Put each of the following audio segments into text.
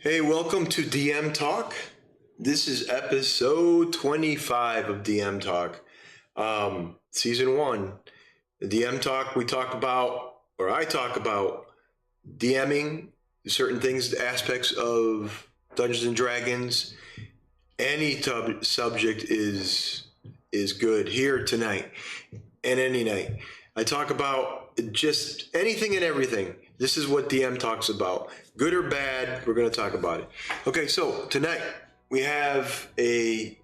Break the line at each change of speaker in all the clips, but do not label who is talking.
Hey, welcome to DM Talk. This is episode 25 of DM Talk, season one. The DM Talk, we talk about, or I talk about DMing, certain things, aspects of Dungeons and Dragons. Any subject is good here tonight and any night. I talk about just anything and everything. This is what DM talks about. Good or bad, we're going to talk about it. Okay, so tonight we have a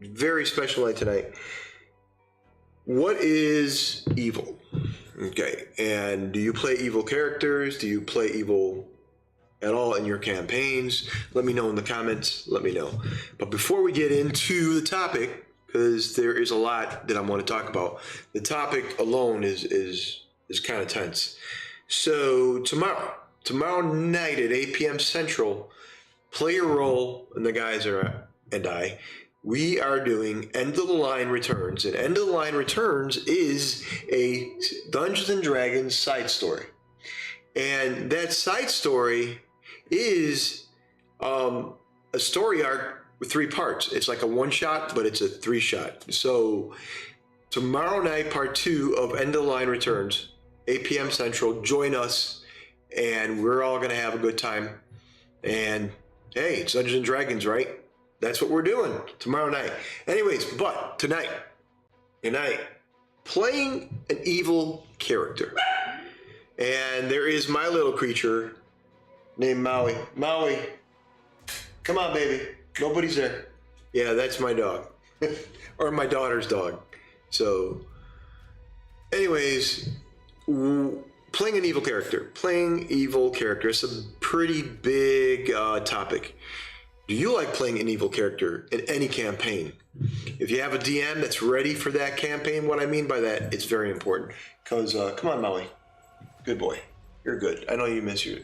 very special night tonight. What is evil? Okay, and do you play evil characters? Do you play evil at all in your campaigns? Let me know in the comments. Let me know. But before we get into the topic, because there is a lot that I want to talk about, the topic alone is kind of tense. So tomorrow night at 8 p.m. Central, Playerole and the guys and I, we are doing End of the Line Returns. And End of the Line Returns is a Dungeons and Dragons side story. And that side story is a story arc with 3 parts. It's like a one-shot, but it's a 3-shot. So tomorrow night, part 2 of End of the Line Returns, 8 p.m. Central. Join us, and we're all going to have a good time. And hey, it's Dungeons and Dragons, right? That's what we're doing tomorrow night. Anyways, but tonight, playing an evil character. And there is my little creature named Maui. Maui, come on, baby. Nobody's there. Yeah, that's my dog. Or my daughter's dog. So, anyways, playing an evil character. It's a pretty big topic. Do you like playing an evil character in any campaign? If you have a DM that's ready for that campaign, what I mean by that, it's very important. Because, come on, Maui. Good boy. You're good. I know you miss your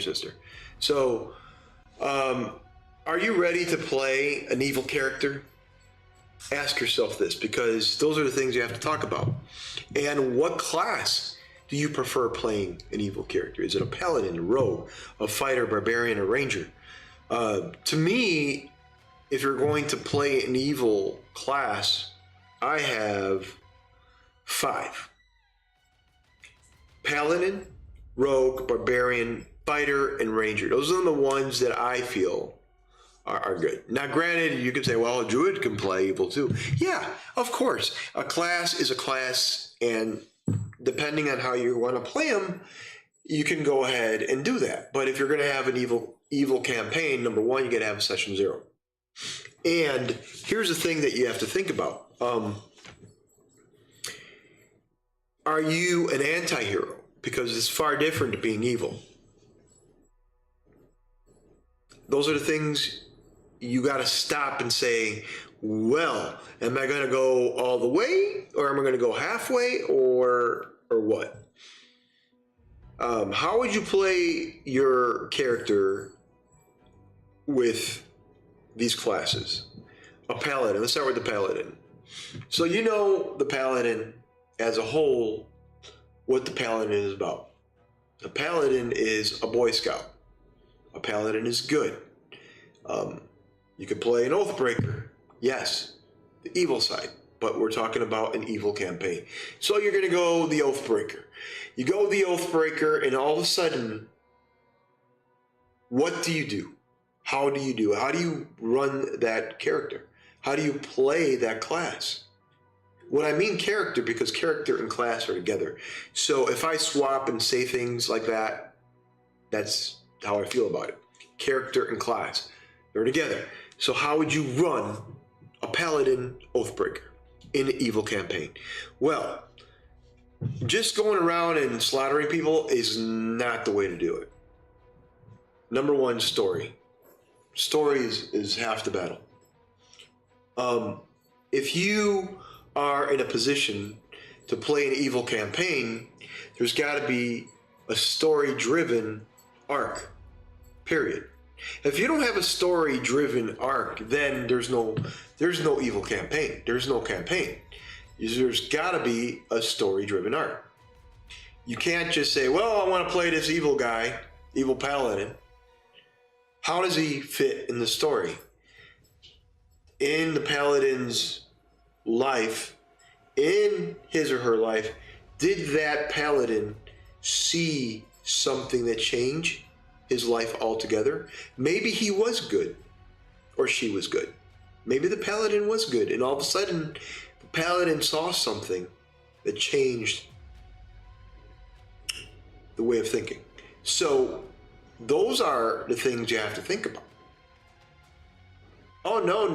sister. So, are you ready to play an evil character? Ask yourself this, because those are the things you have to talk about. And what class do you prefer playing an evil character? Is it a paladin, a rogue, a fighter, barbarian, or ranger? To me, if you're going to play an evil class, I have 5. Paladin, rogue, barbarian, fighter, and ranger. Those are the ones that I feel are good. Now, granted, you could say, well, a druid can play evil too. Yeah, of course. A class is a class, and depending on how you want to play them, you can go ahead and do that. But if you're going to have an evil campaign, number one, you got to have a session 0. And here's the thing that you have to think about. Are you an antihero? Because it's far different to being evil. Those are the things you got to stop and say, well, am I going to go all the way, or am I going to go halfway, or what? How would you play your character with these classes? A paladin. Let's start with the paladin. So you know the paladin as a whole, what the paladin is about. The paladin is a Boy Scout. A paladin is good. You could play an Oathbreaker. Yes, the evil side. But we're talking about an evil campaign. So you're going to go the Oathbreaker. You go the Oathbreaker, and all of a sudden, what do you do? How do you do it? How do you run that character? How do you play that class? When I mean character, because character and class are together. So if I swap and say things like that, that's how I feel about it. Character and class, they're together. So how would you run a paladin Oathbreaker in an evil campaign? Well, just going around and slaughtering people is not the way to do it. Number one, story. Story is half the battle. If you are in a position to play an evil campaign, there's got to be a story-driven arc, period. If you don't have a story-driven arc, then there's no evil campaign. There's no campaign. There's got to be a story-driven arc. You can't just say, well, I want to play this evil guy, evil paladin, How does he fit in the story? In the Paladin's life, in his or her life, did that Paladin see something that changed his life altogether? Maybe he was good, or she was good. Maybe the Paladin was good, and all of a sudden, the Paladin saw something that changed the way of thinking. So those are the things you have to think about. Oh, no.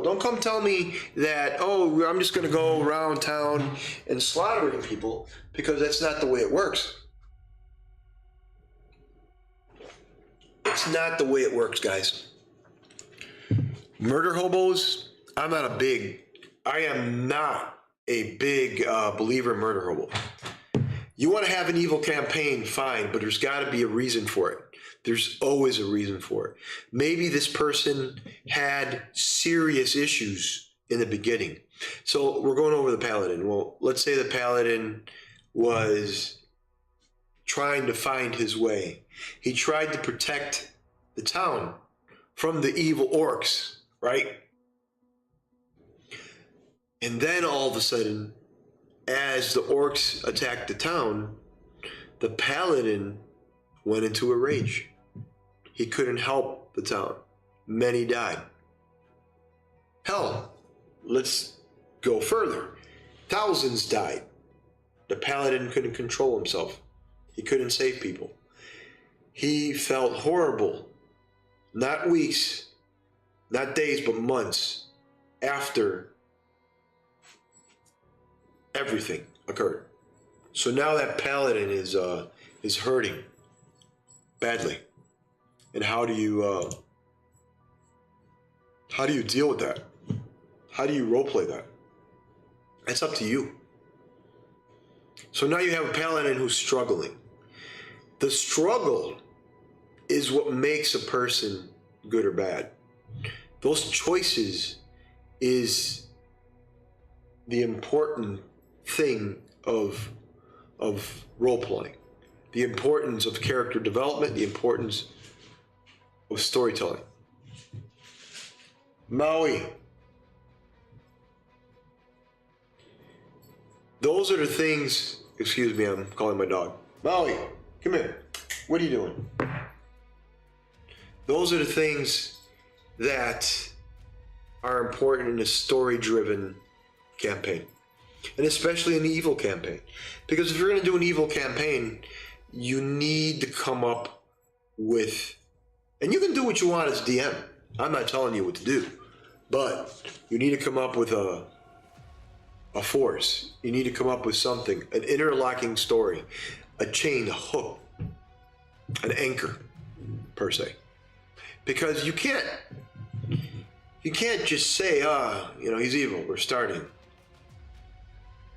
Don't come tell me that, oh, I'm just going to go around town and slaughtering people, because that's not the way it works. It's not the way it works, guys. Murder hobos, I am not a big believer in murder hobo. You want to have an evil campaign, fine, but there's got to be a reason for it. There's always a reason for it. Maybe this person had serious issues in the beginning. So we're going over the Paladin. Well, let's say the Paladin was trying to find his way. He tried to protect the town from the evil orcs, right? And then all of a sudden, as the orcs attacked the town, the Paladin went into a rage. He couldn't help the town. Many died. Hell, let's go further. Thousands died. The Paladin couldn't control himself. He couldn't save people. He felt horrible. Not weeks, not days, but months after everything occurred. So now that Paladin is hurting badly. And how do you deal with that? How do you roleplay that? That's up to you. So now you have a Paladin who's struggling. The struggle is what makes a person good or bad. Those choices is the important thing of role playing, the importance of character development, the importance of storytelling. Maui. Those are the things. Excuse me, I'm calling my dog. Maui, come here. What are you doing? Those are the things that are important in a story-driven campaign, and especially an evil campaign. Because if you're going to do an evil campaign, you need to come up with, and you can do what you want as DM. I'm not telling you what to do, but you need to come up with a force. You need to come up with something, an interlocking story, a chain, a hook, an anchor, per se. Because you can't just say, he's evil, we're starting.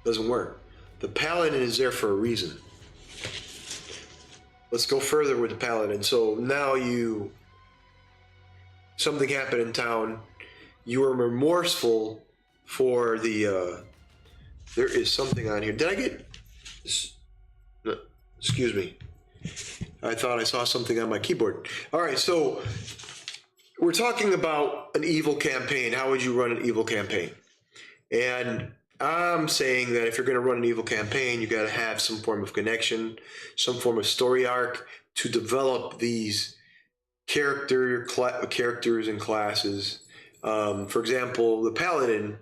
Doesn't work. The Paladin is there for a reason. Let's go further with the Paladin. So now something happened in town. You were remorseful for the, there is something on here. Did I get, no, excuse me. I thought I saw something on my keyboard. All right, so we're talking about an evil campaign. How would you run an evil campaign? And I'm saying that if you're going to run an evil campaign, you got to have some form of connection, some form of story arc to develop these characters and classes. For example, the Paladin,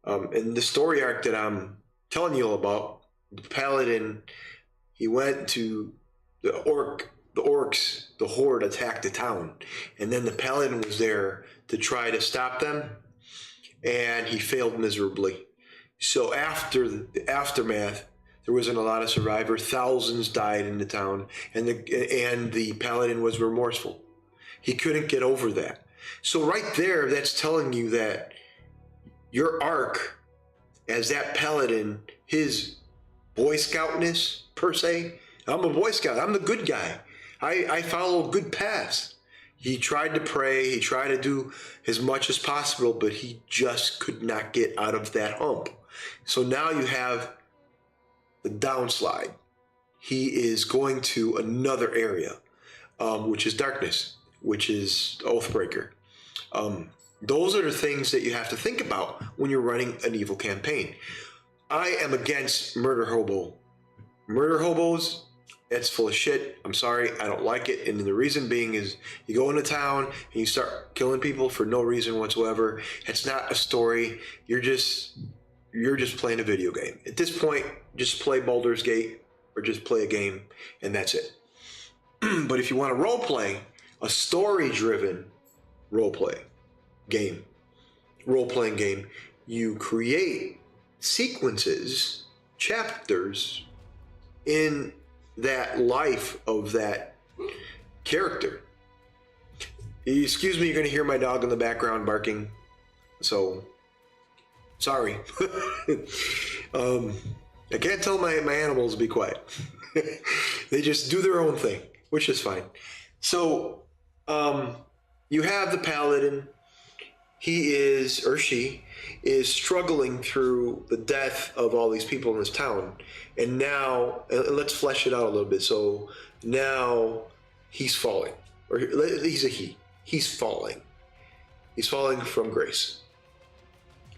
and the story arc that I'm telling you all about, the Paladin, he went to the orcs, the horde attacked the town, and then the Paladin was there to try to stop them, and he failed miserably. So after the aftermath, there wasn't a lot of survivors. Thousands died in the town, and the Paladin was remorseful. He couldn't get over that. So right there, that's telling you that your arc as that Paladin, his Boy Scoutness per se. I'm a Boy Scout. I'm the good guy. I follow good paths. He tried to pray. He tried to do as much as possible, but he just could not get out of that hump. So now you have the downslide. He is going to another area, which is darkness, which is Oathbreaker. Those are the things that you have to think about when you're running an evil campaign. I am against murder hobo. Murder hobos, it's full of shit. I'm sorry, I don't like it. And the reason being is you go into town and you start killing people for no reason whatsoever. It's not a story. You're just playing a video game. At this point, just play Baldur's Gate or just play a game, and that's it. But if you want to role play, a story-driven role-playing game, you create sequences, chapters in that life of that character. Excuse me, you're going to hear my dog in the background barking. So, sorry. I can't tell my animals to be quiet. They just do their own thing, which is fine. So, you have the Paladin. He is, or she is, struggling through the death of all these people in this town. And now, let's flesh it out a little bit. So now he's falling, or he's a he. He's falling. He's falling from grace.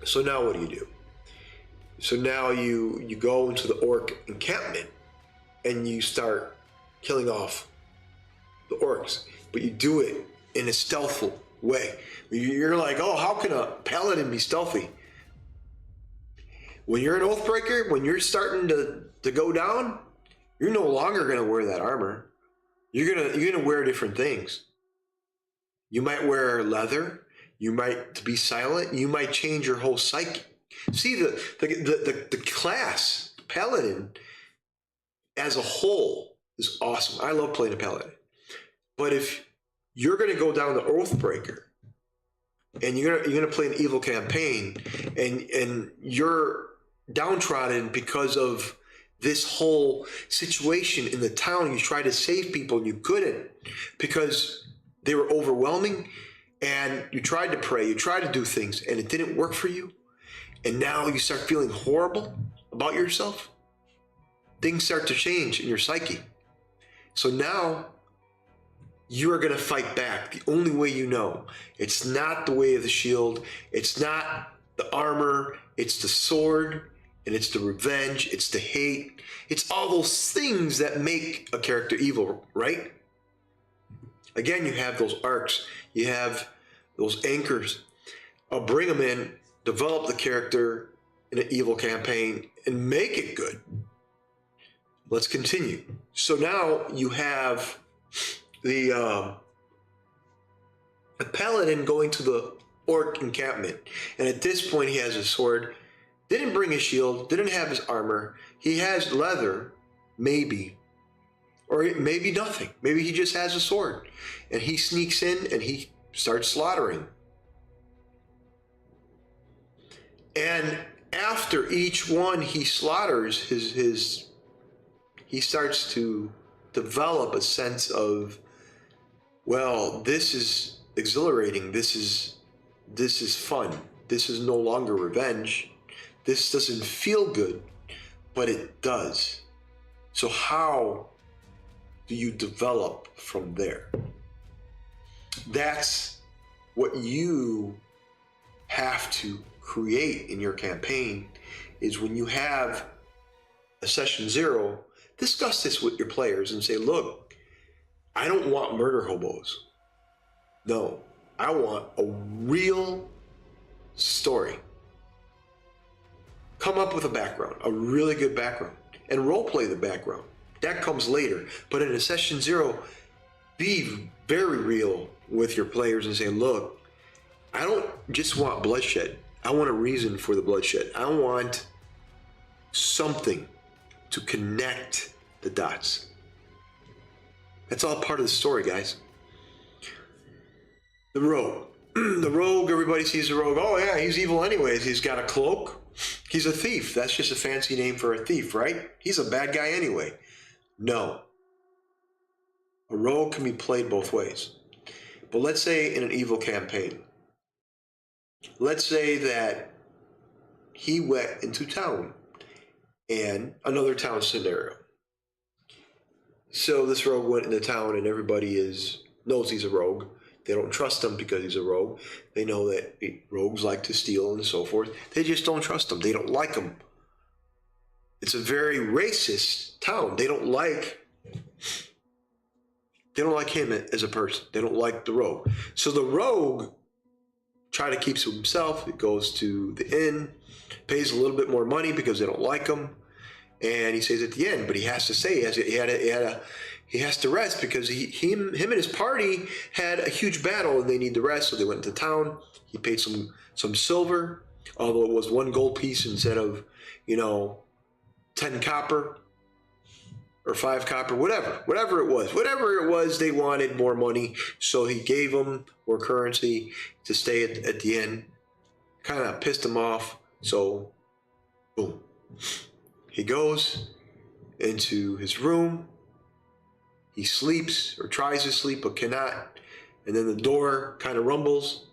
So now what do? So now you go into the orc encampment and you start killing off the orcs, but you do it in a stealthful way. You're like, oh, how can a paladin be stealthy? When you're an Oathbreaker, when you're starting to go down, you're no longer going to wear that armor. You're gonna wear different things. You might wear leather. You might, to be silent. You might change your whole psyche. See, the class paladin as a whole is awesome. I love playing a paladin. But if you're going to go down the Oathbreaker, and you're gonna play an evil campaign, and you're downtrodden because of this whole situation in the town. You tried to save people and you couldn't because they were overwhelming, and you tried to pray, you tried to do things, and it didn't work for you. And now you start feeling horrible about yourself. Things start to change in your psyche. So now you are going to fight back the only way you know. It's not the way of the shield. It's not the armor. It's the sword, and it's the revenge. It's the hate. It's all those things that make a character evil, right? Again, you have those arcs. You have those anchors. I'll bring them in, develop the character in an evil campaign, and make it good. Let's continue. So now you have the paladin going to the orc encampment, and at this point he has his sword. Didn't bring his shield, didn't have his armor. He has leather, maybe, or maybe nothing. Maybe he just has a sword, and he sneaks in and he starts slaughtering. And after each one he slaughters, he starts to develop a sense of, well, this is exhilarating. This is fun. This is no longer revenge. This doesn't feel good, but it does. So how do you develop from there? That's what you have to create in your campaign, is when you have a session 0, discuss this with your players and say, look, I don't want murder hobos. No, I want a real story. Come up with a background, a really good background, and role play the background. That comes later. But in a session 0, be very real with your players and say, look, I don't just want bloodshed. I want a reason for the bloodshed. I want something to connect the dots. That's all part of the story, guys. The rogue. The rogue, everybody sees the rogue. Oh yeah, he's evil anyways. He's got a cloak. He's a thief. That's just a fancy name for a thief, right? He's a bad guy anyway. No. A rogue can be played both ways. But let's say in an evil campaign, let's say that he went into town, and another town scenario. So this rogue went into town, and everybody knows he's a rogue. They don't trust him because he's a rogue. They know that rogues like to steal and so forth. They just don't trust him. They don't like him. It's a very racist town. They don't like him as a person. They don't like the rogue. So the rogue tries to keep to himself. He goes to the inn, pays a little bit more money because they don't like him. And he says at the end, but he has to say he has to rest because him and his party had a huge battle and they need to rest. So they went into town. He paid some silver, although it was 1 gold piece instead of 10 copper or 5 copper, whatever it was. They wanted more money, so he gave them more currency to stay at the inn. Kind of pissed him off. So, boom. He goes into his room. He sleeps or tries to sleep but cannot. And then the door kind of rumbles.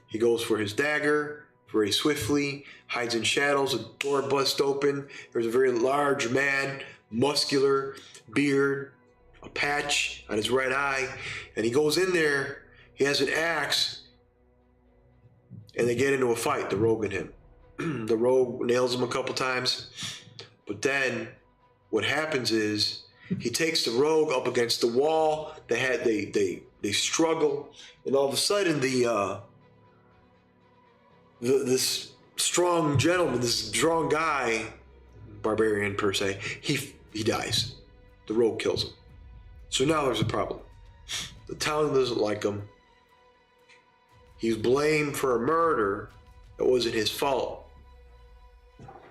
He goes for his dagger very swiftly, hides in shadows. The door busts open. There's a very large man, muscular, beard, a patch on his right eye. And he goes in there. He has an axe. And they get into a fight, the rogue and him. The rogue nails him a couple times. But then what happens is he takes the rogue up against the wall. They struggle, and all of a sudden this strong gentleman, this strong guy, barbarian per se, he dies. The rogue kills him. So now there's a problem. The town doesn't like him. He's blamed for a murder that wasn't his fault.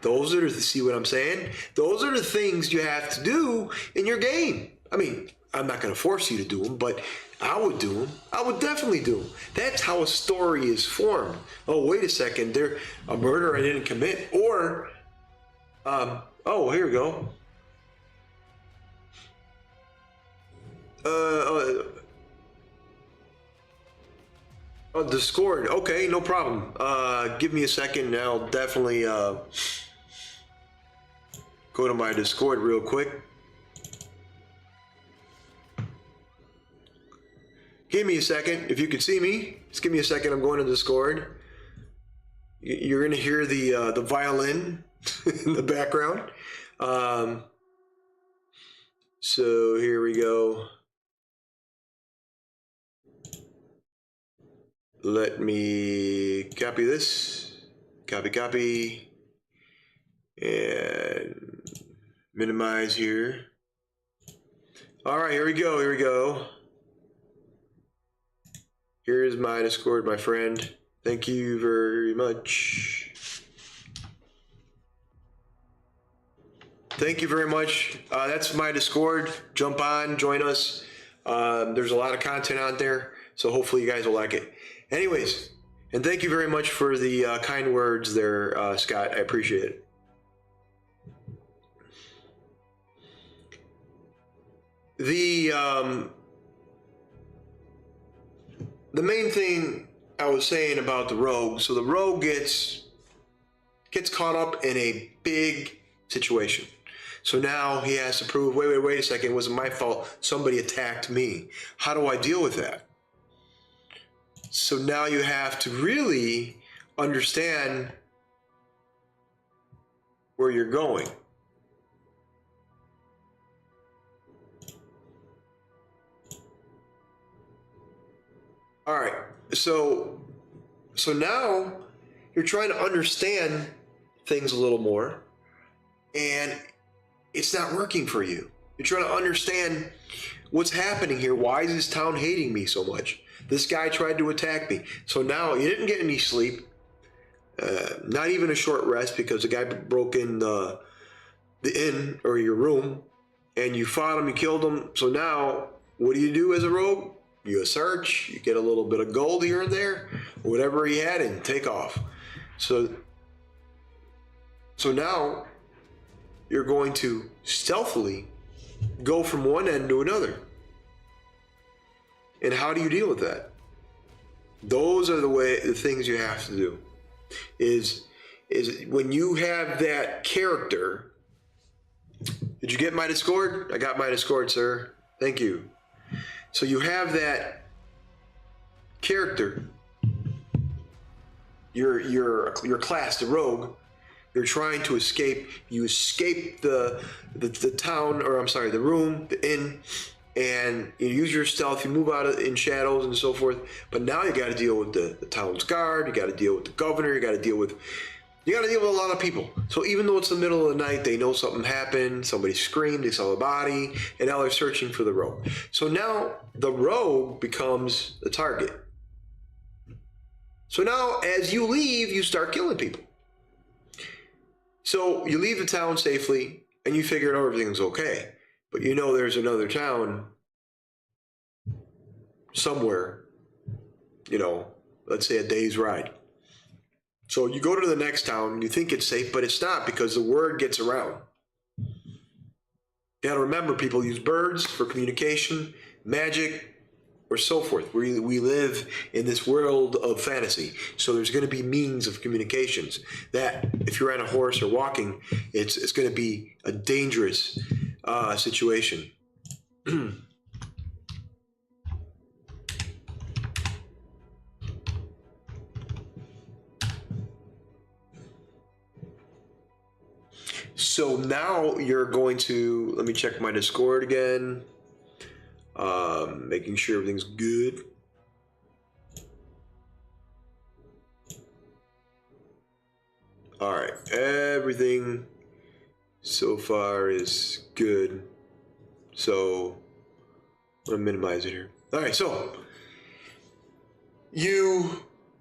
Those are see what I'm saying? Those are the things you have to do in your game. I mean, I'm not going to force you to do them, but I would do them. I would definitely do them. That's how a story is formed. Oh, wait a second. They're a murder I didn't commit. Or, oh, here we go. Discord. Okay, no problem. Give me a second. I'll definitely go to my Discord real quick. Give me a second. If you could see me, just give me a second. I'm going to Discord. You're going to hear the violin in the background. So here we go. Let me copy this. Copy. And minimize here. All right, here we go. Here's my Discord, my friend. Thank you very much. Thank you very much. That's my Discord. Jump on, join us. There's a lot of content out there, so hopefully you guys will like it. Anyways, and thank you very much for the kind words there, Scott. I appreciate it. The main thing I was saying about the rogue, so the rogue gets caught up in a big situation. So now he has to prove, wait a second, it wasn't my fault. Somebody attacked me. How do I deal with that? So now you have to really understand where you're going. All right, so now you're trying to understand things a little more, and it's not working for you. You're trying to understand what's happening here. Why is this town hating me so much? This guy tried to attack me. So now you didn't get any sleep, not even a short rest, because the guy broke in the inn or your room, and you fought him, you killed him. So now what do you do as a rogue? You search, you get a little bit of gold here and there, whatever he had, and take off. So now you're going to stealthily go from one end to another. And how do you deal with that? Those are the things you have to do. Is when you have that character. Did you get my Discord? I got my Discord, sir. Thank you. So you have that character, your class, the rogue. You're trying to escape. You escape the town, or I'm sorry, the room, the inn, and you use your stealth. You move out in shadows and so forth. But now you got to deal with the town's guard. You got to deal with the governor. You got to deal with a lot of people. So even though it's the middle of the night, they know something happened. Somebody screamed. They saw a body, and now they're searching for the rogue. So now the rogue becomes the target. So now, as you leave, you start killing people. So you leave the town safely, and you figure out everything's okay. But you know there's another town somewhere, let's say a day's ride. So you go to the next town, and you think it's safe, but it's not, because the word gets around. You got to remember, people use birds for communication, magic, or so forth. We live in this world of fantasy, so there's going to be means of communications that, if you're on a horse or walking, it's going to be a dangerous situation. So now you're going to, let me check my Discord again, making sure everything's good. All right, everything so far is good. So I'm gonna minimize it here. All right, so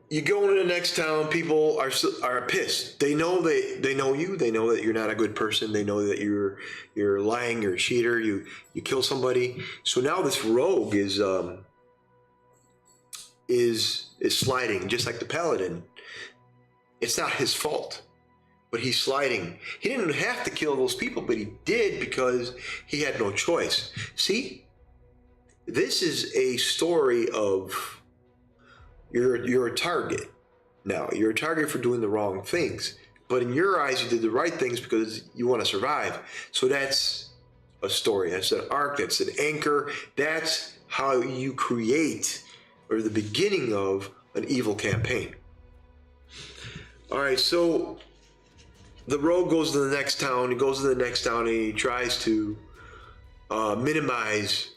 you go into the next town. People are pissed. They know you. They know that you're not a good person. They know that you're lying. You're a cheater. You kill somebody. So now this rogue is sliding, just like the Paladin. It's not his fault, but he's sliding. He didn't have to kill those people, but he did because he had no choice. See, this is a story of you're a target. Now, you're a target for doing the wrong things, but in your eyes, you did the right things because you want to survive. So that's a story. That's an arc. That's an anchor. That's how you create, or the beginning of, an evil campaign. All right, so the rogue goes to the next town. He goes to the next town, and he tries to minimize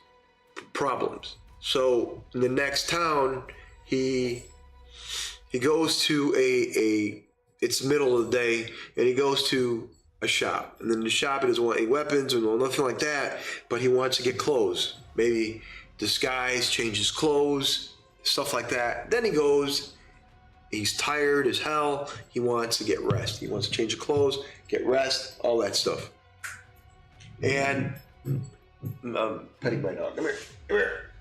problems. So in the next town, he goes to it's the middle of the day, and he goes to a shop. And then the shop, he doesn't want any weapons or nothing like that, but he wants to get clothes. Maybe disguise, change his clothes, stuff like that. Then he goes, he's tired as hell. He wants to get rest. He wants to change his clothes, get rest, all that stuff. And I'm petting my dog. Come here. Come here.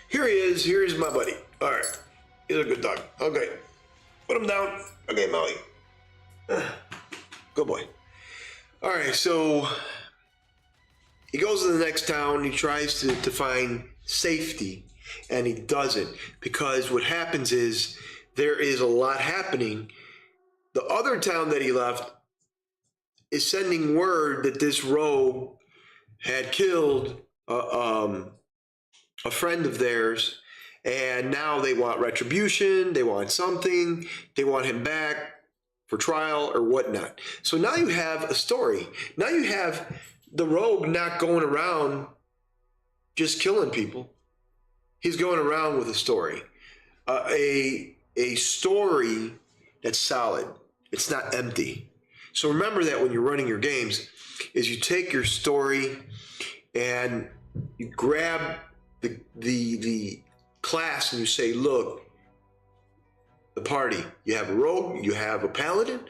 Here he is. Here's my buddy. All right. He's a good dog. Okay. Put him down. Okay, Molly. Good boy. All right. So he goes to the next town. He tries to find safety, and he doesn't, because what happens is there is a lot happening. The other town that he left is sending word that this rogue had killed a friend of theirs, and now they want retribution. They want something. They want him back for trial or whatnot. So now you have a story. Now you have the rogue not going around just killing people. He's going around with a story, a story that's solid. It's not empty. So remember that when you're running your games, is you take your story and you grab the class and you say, look, the party, you have a rogue, you have a paladin,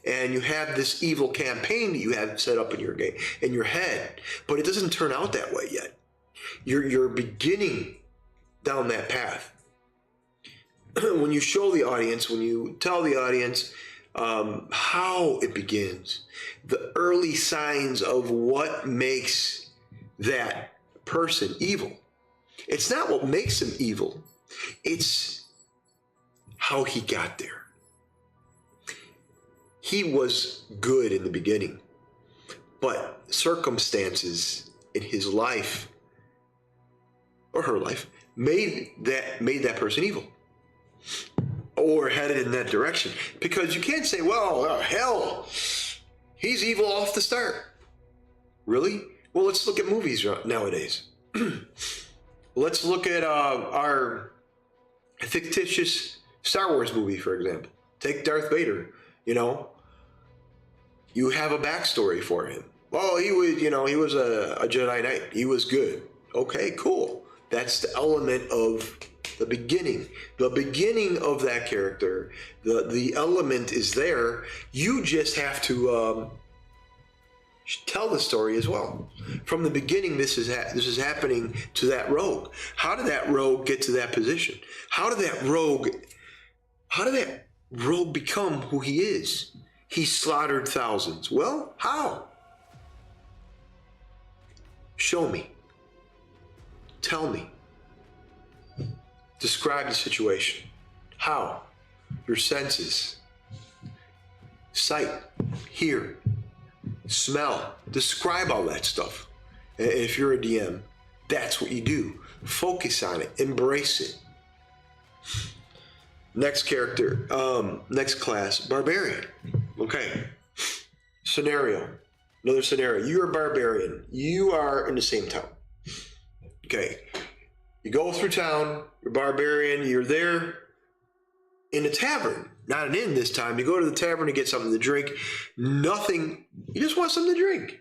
and you have this evil campaign that you have set up in your game, in your head, but it doesn't turn out that way yet. You're beginning down that path. When you show the audience, when you tell the audience how it begins, the early signs of what makes that person evil. It's not what makes him evil. It's how he got there. He was good in the beginning, but circumstances in his life or her life made that person evil or headed in that direction. Because you can't say, well, hell, he's evil off the start. Really? Well, let's look at movies nowadays. Let's look at our fictitious Star Wars movie, for example. Take Darth Vader. You have a backstory for him. Well, he was a Jedi Knight. He was good. Okay, cool. That's the element of the beginning. The beginning of that character, the element is there. You just have to tell the story as well. From the beginning, this is happening to that rogue. How did that rogue get to that position? How did that rogue become who he is? He slaughtered thousands. Well, how? Show me. Tell me. Describe the situation. How? Your senses. Sight, hear, smell. Describe all that stuff. And if you're a DM, that's what you do. Focus on it. Embrace it. Next character, next class, barbarian. Okay. Scenario. Another scenario. You're a barbarian. You are in the same town. Okay. You go through town, you're a barbarian, you're there in a tavern. Not an inn this time. You go to the tavern to get something to drink. Nothing. You just want something to drink.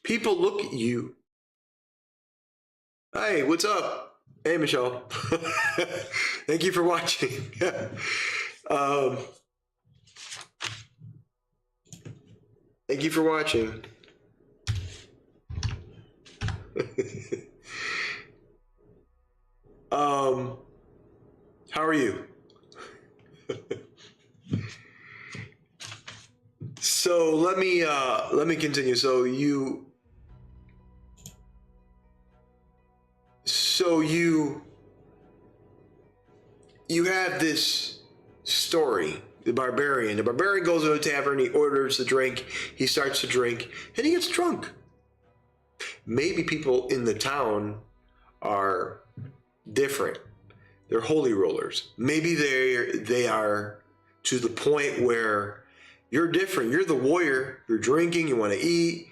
People look at you. Hey, what's up? Hey, Michelle. Thank you for watching. Thank you for watching. How are you? So let me continue. So you have this story. The barbarian goes to a tavern, he orders a drink, he starts to drink, and he gets drunk. Maybe people in the town are different. They're holy rollers. Maybe they are to the point where you're different. You're the warrior. You're drinking. You want to eat.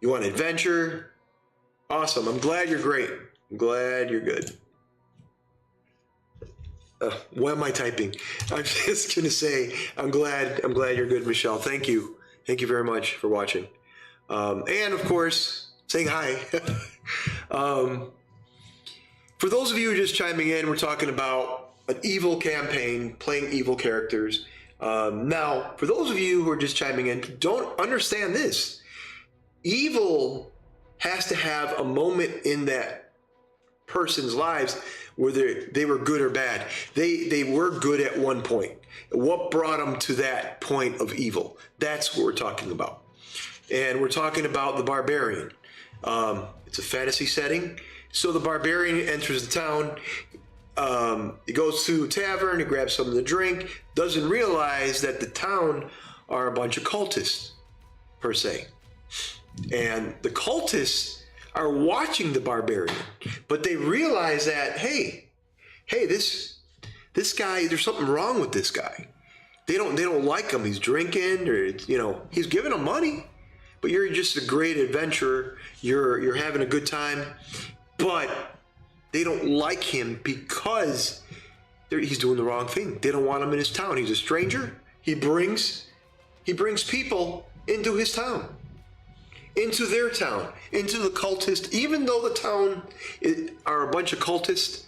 You want adventure. Awesome. I'm glad you're great. I'm glad you're good. What am I typing? I'm just gonna say I'm glad you're good, Michelle. Thank you very much for watching, and of course saying hi. For those of you who are just chiming in, we're talking about an evil campaign, playing evil characters. Now, for those of you who are just chiming in, don't understand this. Evil has to have a moment in that person's lives where they were good or bad. They were good at one point. What brought them to that point of evil? That's what we're talking about. And we're talking about the barbarian. It's a fantasy setting. So the barbarian enters the town. He goes to a tavern, he grabs something to drink, doesn't realize that the town are a bunch of cultists, per se. And the cultists are watching the barbarian, but they realize that, hey, this guy, there's something wrong with this guy. They don't like him. He's drinking, or he's giving them money, but you're just a great adventurer. You're having a good time, but they don't like him because he's doing the wrong thing. They don't want him in his town. He's a stranger. He brings people into his town, into their town, into the cultist. Even though the town are a bunch of cultists,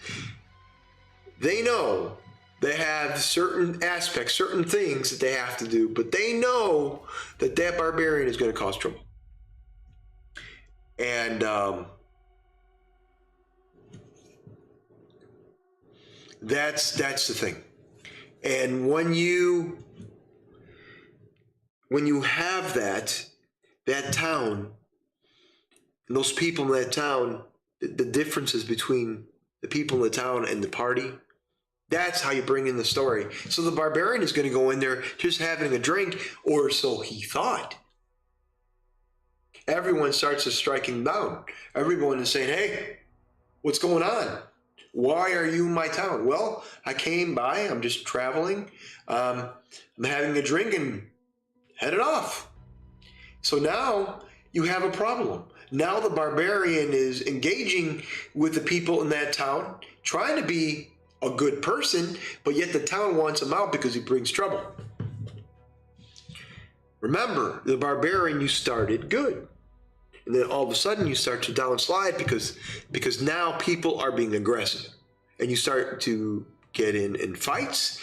they know they have certain aspects, certain things that they have to do, but they know that barbarian is going to cause trouble. And that's the thing. And when you have that town and those people in that town, the differences between the people in the town and the party, that's how you bring in the story. So the barbarian is going to go in there just having a drink, or so he thought. everyone starts to striking down. Everyone is saying, hey, what's going on? Why are you in my town? Well, I came by. I'm just traveling. I'm having a drink and headed off. So now you have a problem. Now the barbarian is engaging with the people in that town, trying to be a good person, but yet the town wants him out because he brings trouble. Remember, the barbarian, you started good. And then all of a sudden you start to downslide because now people are being aggressive. And you start to get in fights,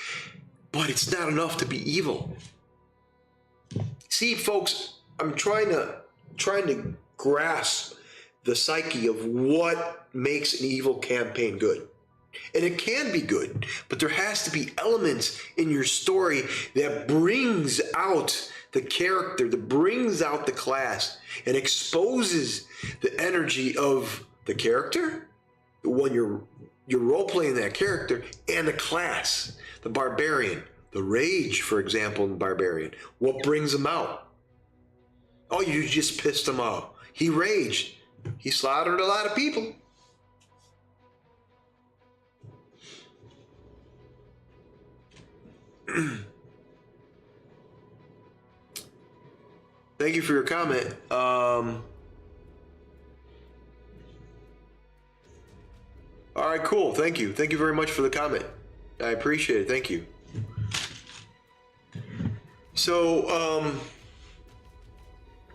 but it's not enough to be evil. See, folks, I'm trying to grasp the psyche of what makes an evil campaign good. And it can be good, but there has to be elements in your story that brings out the character, that brings out the class and exposes the energy of the character, the one you're role-playing that character, and the class, the barbarian, the rage, for example, in the barbarian. What brings him out? Oh, you just pissed him off. He raged. He slaughtered a lot of people. Thank you for your comment. All right, cool. Thank you. Thank you very much for the comment. I appreciate it. Thank you. So,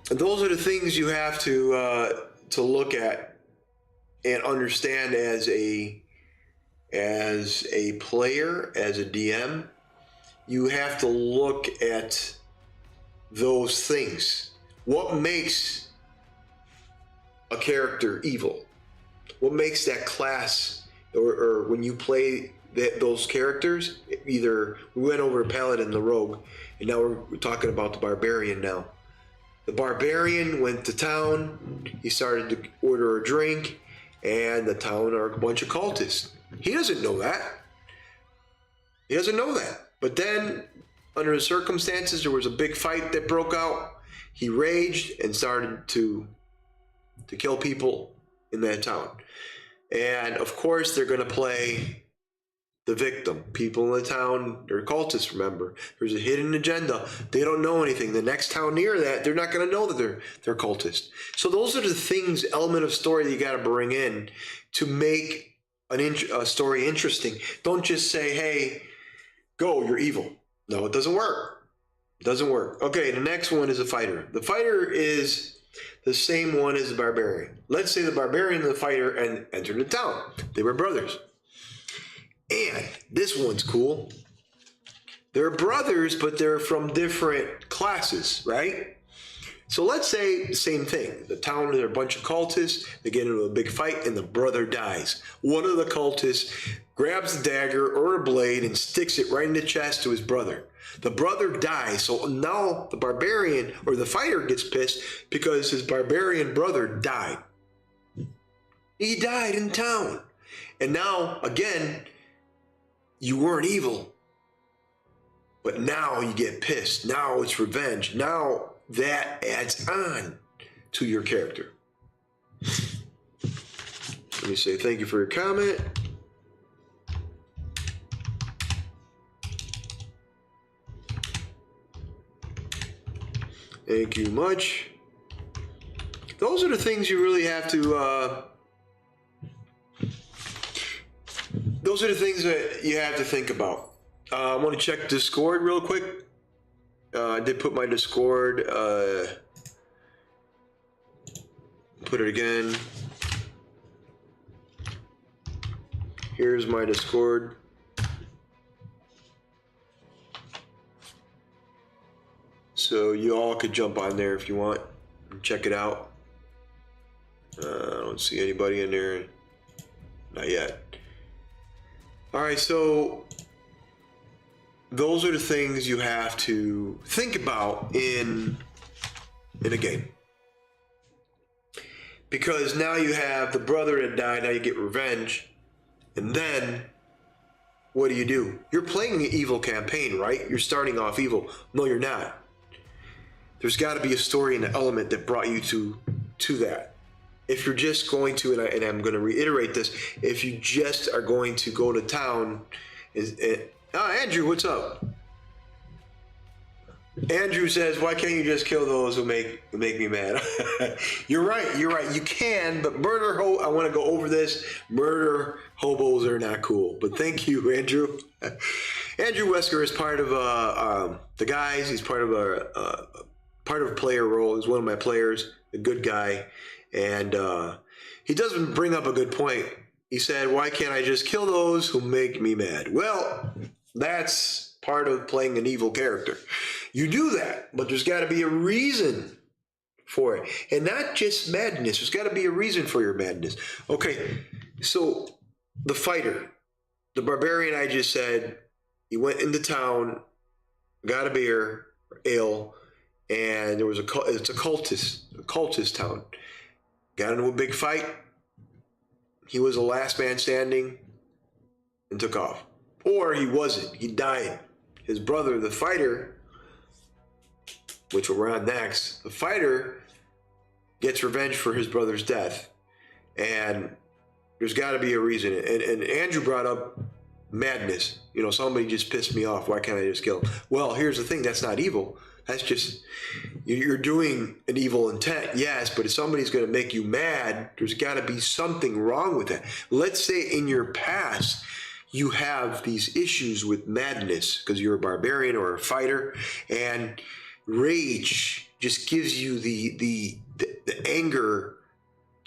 those are the things you have to look at and understand as a player, as a DM. You have to look at those things. What makes a character evil? What makes that class, or when you play those characters, either we went over Paladin, the rogue, and now we're talking about the barbarian now. The barbarian went to town, he started to order a drink, and the town are a bunch of cultists. He doesn't know that. He doesn't know that. But then, under the circumstances, there was a big fight that broke out. He raged and started to kill people in that town. And of course, they're going to play the victim. People in the town, they're cultists, remember. There's a hidden agenda. They don't know anything. The next town near that, they're not going to know that they're cultists. So those are the things, element of story that you got to bring in to make a story interesting. Don't just say, hey, go, you're evil. No, it doesn't work. It doesn't work. Okay, the next one is a fighter. The fighter is the same one as the barbarian. Let's say the barbarian and the fighter entered the town. They were brothers. And this one's cool. They're brothers, but they're from different classes, right? So let's say the same thing. The town, they're a bunch of cultists. They get into a big fight, and the brother dies. One of the cultists grabs a dagger or a blade and sticks it right in the chest to his brother. The brother dies. So now the barbarian or the fighter gets pissed because his barbarian brother died. He died in town. And now, again, you weren't evil. But now you get pissed. Now it's revenge. Now that adds on to your character. Let me say thank you for your comment. Thank you much. Those are the things you really have to, those are the things that you have to think about. I want to check Discord real quick. I did put my Discord, put it again. Here's my Discord. So you all could jump on there if you want and check it out. I don't see anybody in there. Not yet. All right, so those are the things you have to think about in a game. Because now you have the brother that died, now you get revenge. And then, what do? You're playing an evil campaign, right? You're starting off evil. No, you're not. there's got to be a story and an element that brought you to that. If you're just going to, and I'm going to reiterate this, if you just are going to go to town, Andrew, what's up? Andrew says, why can't you just kill those who make me mad? You're right. You can, but I want to go over this. Murder hobos are not cool. But thank you, Andrew. Andrew Wesker is part of the guys. He's part of Playerole. He's one of my players, a good guy. And he doesn't bring up a good point. He said, why can't I just kill those who make me mad? Well, that's part of playing an evil character. You do that, but there's got to be a reason for it. And not just madness. There's got to be a reason for your madness. Okay, so the fighter, the barbarian I just said, he went into town, got a beer, or ale, and it's a cultist town. Got into a big fight. He was the last man standing and took off. Or he wasn't. He died. His brother, the fighter, which we're on next, the fighter gets revenge for his brother's death. And there's got to be a reason. And Andrew brought up madness. You know, somebody just pissed me off. Why can't I just kill him? Well, here's the thing. That's not evil. That's just, you're doing an evil intent, yes, but if somebody's going to make you mad, there's got to be something wrong with that. Let's say in your past, you have these issues with madness because you're a barbarian or a fighter, and rage just gives you the anger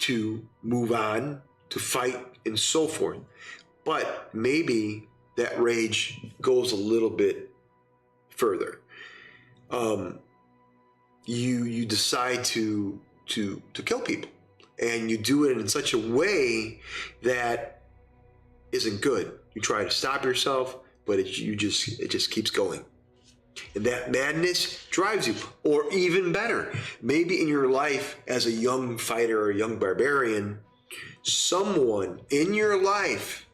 to move on, to fight, and so forth. But maybe that rage goes a little bit further. You decide to kill people, and you do it in such a way that isn't good. You try to stop yourself, but it just keeps going. And that madness drives you. Or even better, maybe in your life as a young fighter or a young barbarian, someone in your life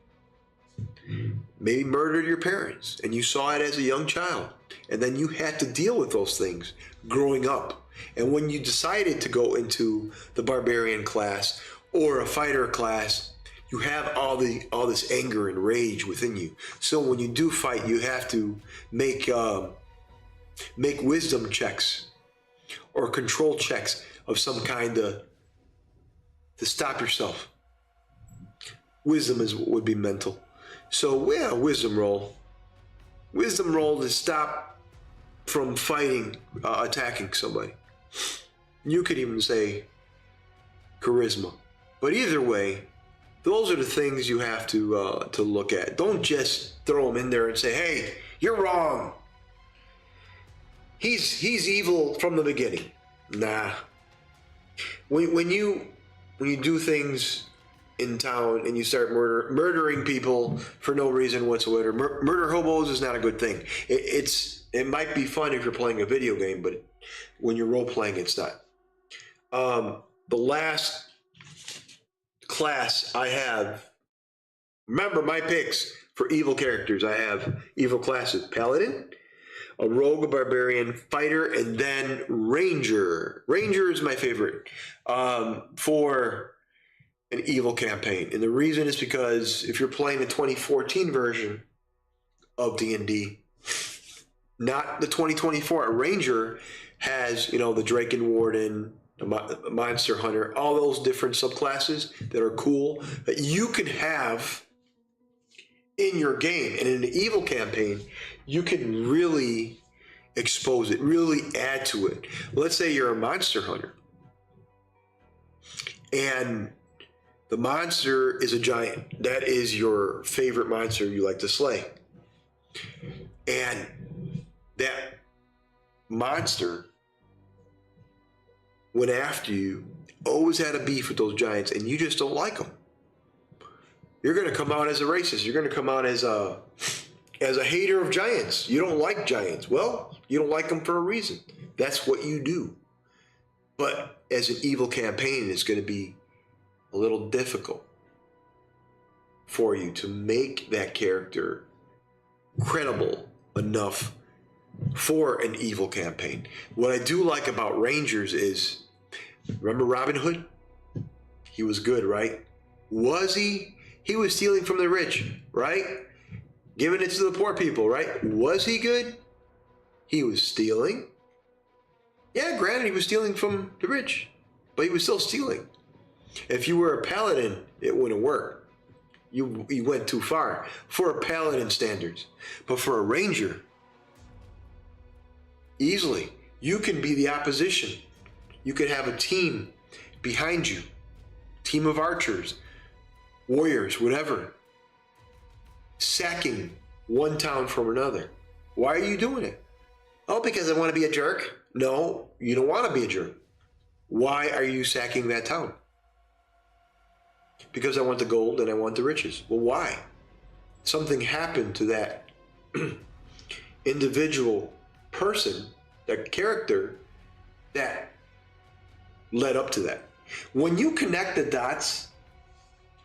maybe murdered your parents, and you saw it as a young child. And then you had to deal with those things growing up. And when you decided to go into the barbarian class or a fighter class, you have all this anger and rage within you. So when you do fight, you have to make wisdom checks or control checks of some kind to stop yourself. Wisdom would be mental. So yeah, wisdom roll. Wisdom roll to stop from fighting, attacking somebody. You could even say charisma. But either way, those are the things you have to look at. Don't just throw them in there and say, hey, you're wrong. He's evil from the beginning. Nah. When you do things in town and you start murdering people for no reason whatsoever, murder hobos is not a good thing. It might be fun if you're playing a video game, but when you're role playing, it's not. The last class I have, remember my picks for evil characters. I have evil classes: Paladin, a rogue, a barbarian, fighter, and then ranger. Ranger is my favorite for an evil campaign. And the reason is because if you're playing the 2014 version of D&D, not the 2024, a ranger has, the Draken Warden, the Monster Hunter, all those different subclasses that are cool that you can have in your game. And in an evil campaign, you can really expose it, really add to it. Let's say you're a Monster Hunter, and the monster is a giant. That is your favorite monster you like to slay. And that monster went after you, always had a beef with those giants, and you just don't like them. You're going to come out as a racist. You're going to come out as a hater of giants. You don't like giants. Well, you don't like them for a reason. That's what you do. But as an evil campaign, it's going to be a little difficult for you to make that character credible enough for an evil campaign. What I do like about Rangers is, remember Robin Hood? He was good, right? Was he? He was stealing from the rich, right? Giving it to the poor people, right? Was he good? He was stealing. Yeah, granted, he was stealing from the rich, but he was still stealing. If you were a paladin, it wouldn't work. You went too far for a paladin standards. But for a ranger, easily, you can be the opposition. You could have a team behind you, team of archers, warriors, whatever, sacking one town from another. Why are you doing it? Oh, because I want to be a jerk? No, you don't want to be a jerk. Why are you sacking that town? Because I want the gold and I want the riches. Well, why? Something happened to that individual person, that character, that led up to that. When you connect the dots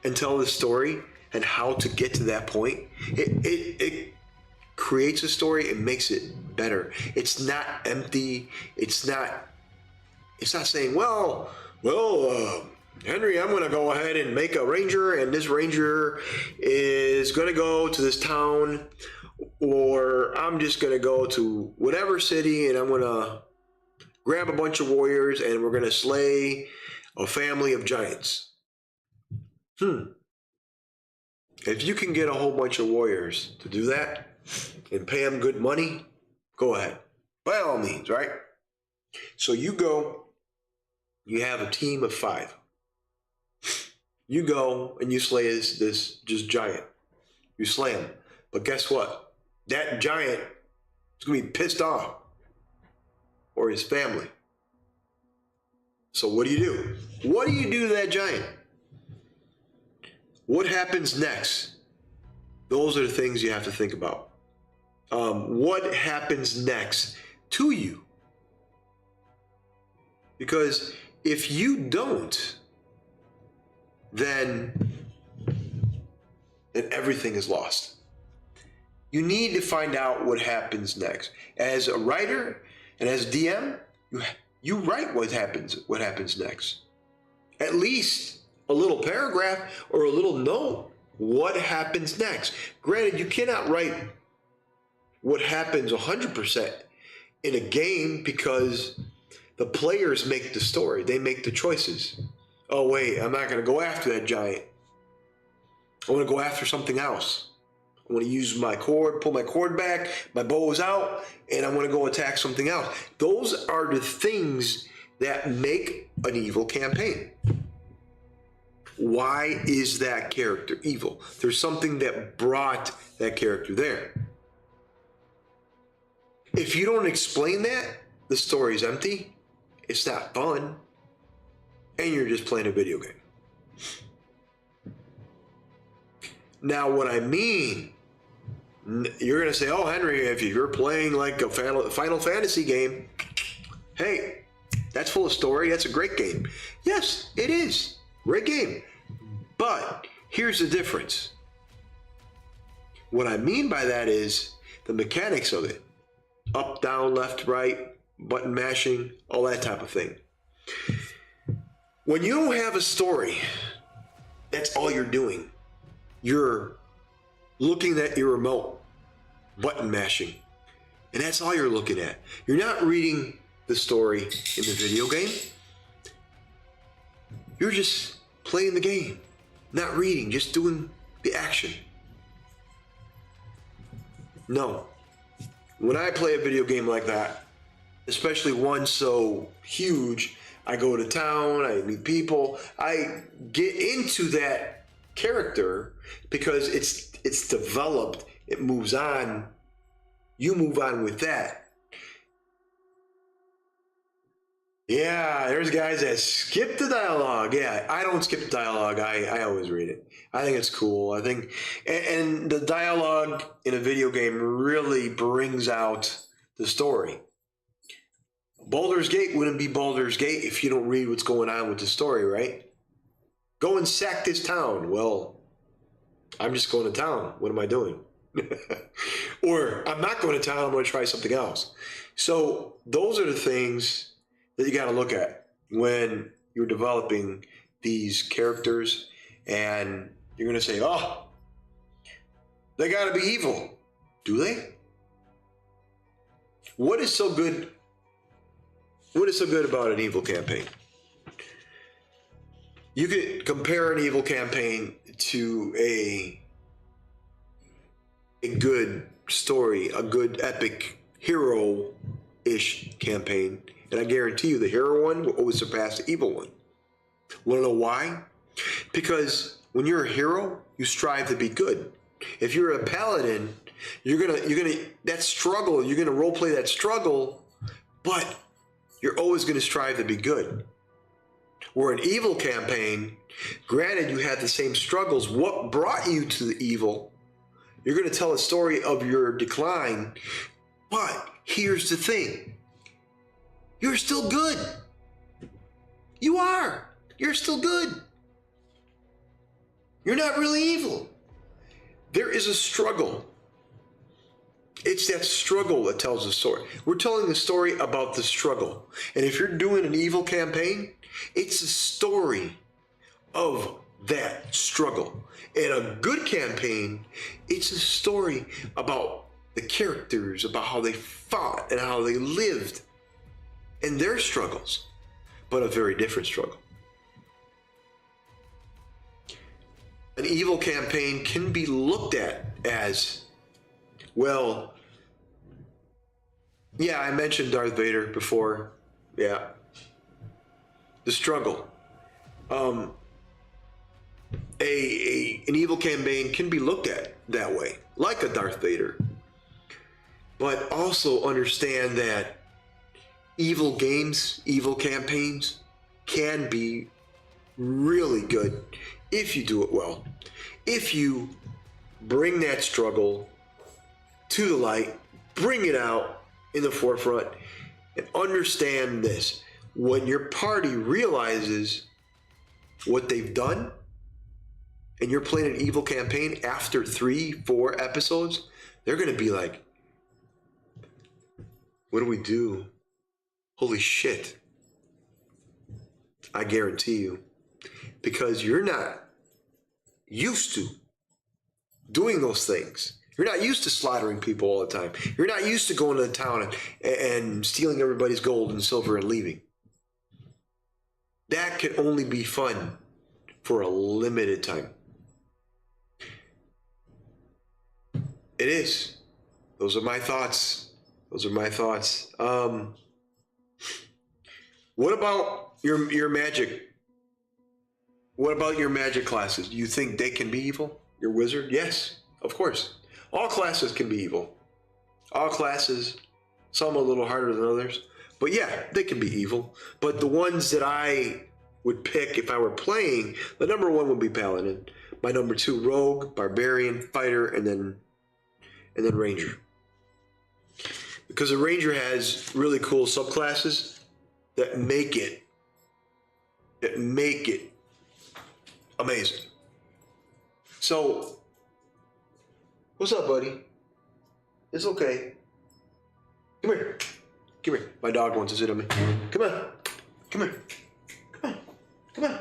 and tell the story and how to get to that point, it creates a story. It makes it better. It's not empty. It's not saying, Henry, I'm going to go ahead and make a ranger, and this ranger is going to go to this town, or I'm just going to go to whatever city and I'm going to grab a bunch of warriors and we're going to slay a family of giants. If you can get a whole bunch of warriors to do that and pay them good money, go ahead. By all means, right? So you go, you have a team of 5. You go and you slay this just giant. You slay him. But guess what? That giant is going to be pissed off. Or his family. So what do? What do you do to that giant? What happens next? Those are the things you have to think about. What happens next to you? Because if you don't, then everything is lost. You need to find out what happens next. As a writer and as DM, you write what happens next. At least a little paragraph or a little note. What happens next? Granted, you cannot write what happens 100% in a game because the players make the story. They make the choices. Oh, wait, I'm not going to go after that giant. I want to go after something else. I want to use my cord, pull my cord back, my bow is out, and I want to go attack something else. Those are the things that make an evil campaign. Why is that character evil? There's something that brought that character there. If you don't explain that, the story's empty, it's not fun, and you're just playing a video game. Now, what I mean, you're going to say, oh, Henry, if you're playing like a Final Fantasy game, hey, that's full of story. That's a great game. Yes, it is. Great game. But here's the difference. What I mean by that is the mechanics of it. Up, down, left, right, button mashing, all that type of thing. When you don't have a story, that's all you're doing. You're looking at your remote, button mashing, and that's all you're looking at. You're not reading the story in the video game. You're just playing the game, not reading, just doing the action. No. When I play a video game like that, especially one so huge, I go to town, I meet people, I get into that character because it's developed, it moves on, you move on with that. Yeah, there's guys that skip the dialogue. Yeah, I don't skip the dialogue. I always read it. I think it's cool. I think, and the dialogue in a video game really brings out the story. Baldur's Gate wouldn't be Baldur's Gate if you don't read what's going on with the story, right? Go and sack this town. Well, I'm just going to town. What am I doing? Or I'm not going to town, I'm going to try something else. So those are the things that you got to look at when you're developing these characters, and you're going to say, oh, they got to be evil. Do they? What is so good? What is so good about an evil campaign? You could compare an evil campaign to a good story, a good epic hero-ish campaign, and I guarantee you the hero one will always surpass the evil one. Want to know why? Because when you're a hero, you strive to be good. If you're a paladin, you're gonna that struggle, you're gonna role play that struggle, but you're always gonna strive to be good. Where an evil campaign, granted you had the same struggles, what brought you to the evil? You're gonna tell a story of your decline, but here's the thing. You're still good. You are. You're still good. You're not really evil. There is a struggle. It's that struggle that tells the story. We're telling the story about the struggle. And if you're doing an evil campaign, it's a story of that struggle. In a good campaign, it's a story about the characters, about how they fought and how they lived and their struggles, but a very different struggle. An evil campaign can be looked at as, well, yeah, I mentioned Darth Vader before. Yeah. The struggle. An evil campaign can be looked at that way, like a Darth Vader. But also understand that evil games, evil campaigns can be really good if you do it well. If you bring that struggle to the light, bring it out in the forefront, and understand this. When your party realizes what they've done, and you're playing an evil campaign after 3-4 episodes, they're going to be like, what do we do? Holy shit. I guarantee you. Because you're not used to doing those things. You're not used to slaughtering people all the time. You're not used to going to the town and stealing everybody's gold and silver and leaving. That can only be fun for a limited time. It is. Those are my thoughts. Those are my thoughts. What about your magic? What about your magic classes? Do you think they can be evil? Your wizard? Yes, of course. All classes can be evil. All classes, some a little harder than others. But yeah, they can be evil. But the ones that I would pick if I were playing, the number one would be Paladin. My number two, Rogue, Barbarian, Fighter, and then Ranger. Because a Ranger has really cool subclasses that make it amazing. So, what's up, buddy? It's okay. Come here. Come here. My dog wants to sit on me. Come on. Come here. Come on. Come on.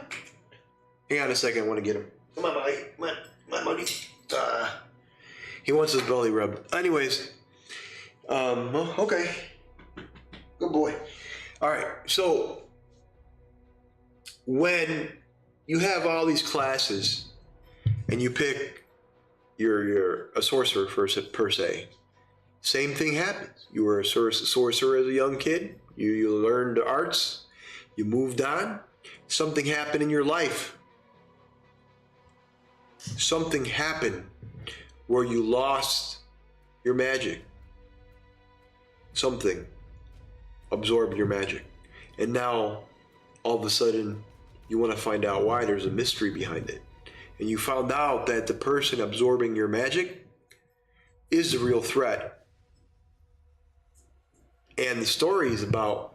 Hang on a second. I want to get him. Come on, buddy. Come on. Come on, buddy. He wants his belly rubbed. Anyways. Okay. Good boy. All right. So, when you have all these classes and you pick you're a sorcerer per se, same thing happens. You were a sorcerer as a young kid. You learned the arts. You moved on. Something happened in your life. Something happened where you lost your magic. Something absorbed your magic. And now, all of a sudden, you want to find out why. There's a mystery behind it. And you found out that the person absorbing your magic is the real threat. And the story is about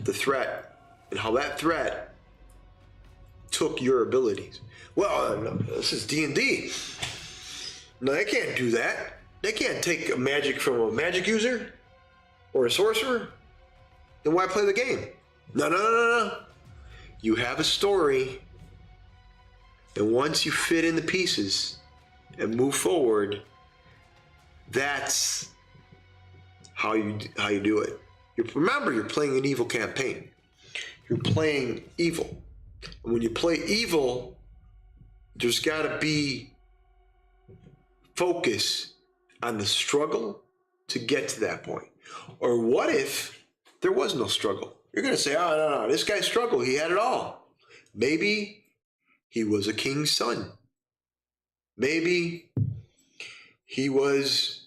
the threat and how that threat took your abilities. Well, this is D&D. No, they can't do that. They can't take a magic from a magic user or a sorcerer. Then why play the game? No, no, no, no, no. You have a story, and once you fit in the pieces and move forward, that's how you do it. Remember, you're playing an evil campaign. You're playing evil. And when you play evil, there's got to be focus on the struggle to get to that point. Or what if there was no struggle? You're going to say, oh, no, this guy struggled. He had it all. Maybe he was a king's son. Maybe he was,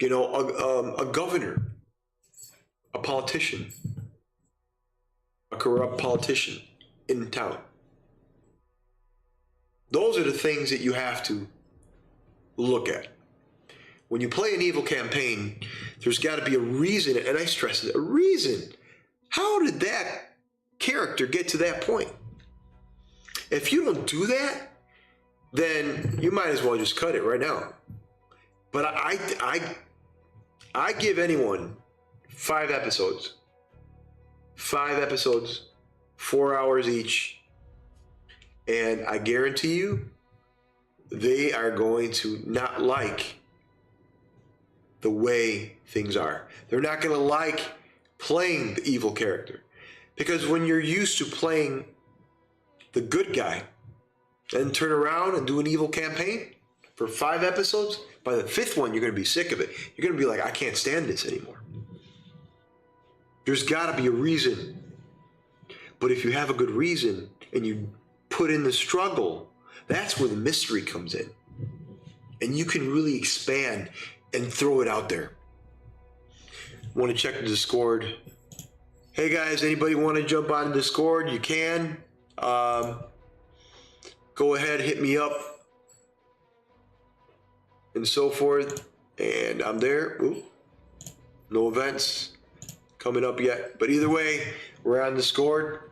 a governor, a politician, a corrupt politician in town. Those are the things that you have to look at. When you play an evil campaign, there's got to be a reason, and I stress it, a reason. How did that character get to that point? If you don't do that, then you might as well just cut it right now. But I give anyone 5 episodes. 5 episodes, 4 hours each. And I guarantee you, they are going to not like the way things are. They're not going to like playing the evil character. Because when you're used to playing the good guy and turn around and do an evil campaign for 5 episodes, by the 5th one, you're going to be sick of it. You're going to be like, I can't stand this anymore. There's got to be a reason. But if you have a good reason and you put in the struggle, that's where the mystery comes in. And you can really expand and throw it out there. Want to check the Discord? Hey guys, anybody want to jump on Discord? You can. Go ahead, hit me up, and so forth. And I'm there. Ooh, no events coming up yet. But either way, we're on Discord.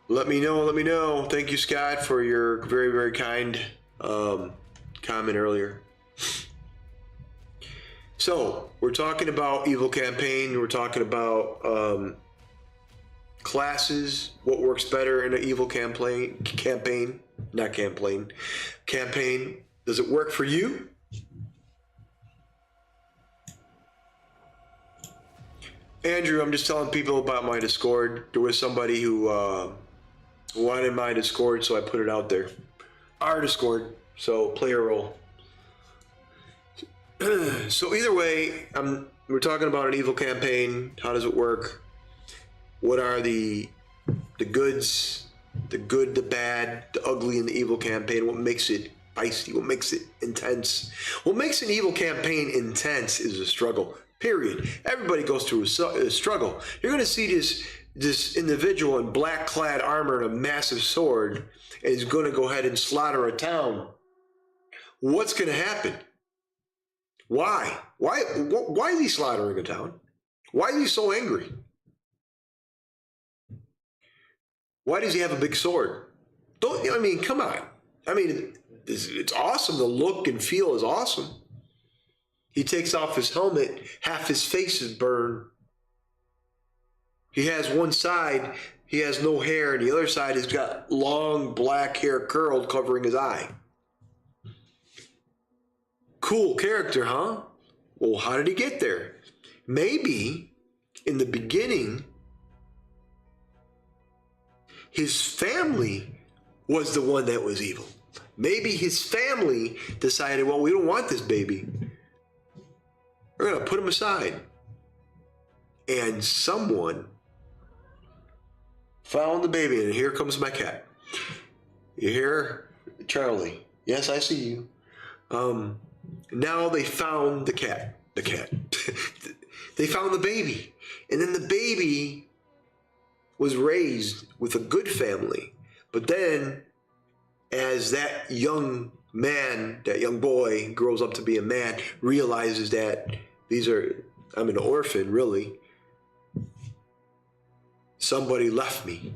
Let me know. Let me know. Thank you, Scott, for your very, very kind comment earlier. So we're talking about evil campaign. We're talking about classes. What works better in an evil campaign? Campaign. Does it work for you? Andrew, I'm just telling people about my Discord. There was somebody who wanted my Discord, so I put it out there. Our Discord. So Playerole. So either way, we're talking about an evil campaign. How does it work? What are the goods, the good, the bad, the ugly in the evil campaign? What makes it feisty? What makes it intense? What makes an evil campaign intense is a struggle. Period. Everybody goes through a struggle. You're going to see this individual in black-clad armor and a massive sword, and he's going to go ahead and slaughter a town. What's going to happen? Why? Why is he slaughtering a town? Why is he so angry? Why does he have a big sword? Come on. It's awesome. The look and feel is awesome. He takes off his helmet. Half his face is burned. He has one side, he has no hair, and the other side has got long black hair curled covering his eye. Cool character, huh? Well, how did he get there? Maybe in the beginning, his family was the one that was evil. Maybe his family decided, well, we don't want this baby. We're going to put him aside. And someone found the baby, and here comes my cat. You hear? Charlie. Yes, I see you. Now they found the cat. They found the baby. And then the baby was raised with a good family. But then, as that young man, that young boy grows up to be a man, realizes that I'm an orphan, really. Somebody left me.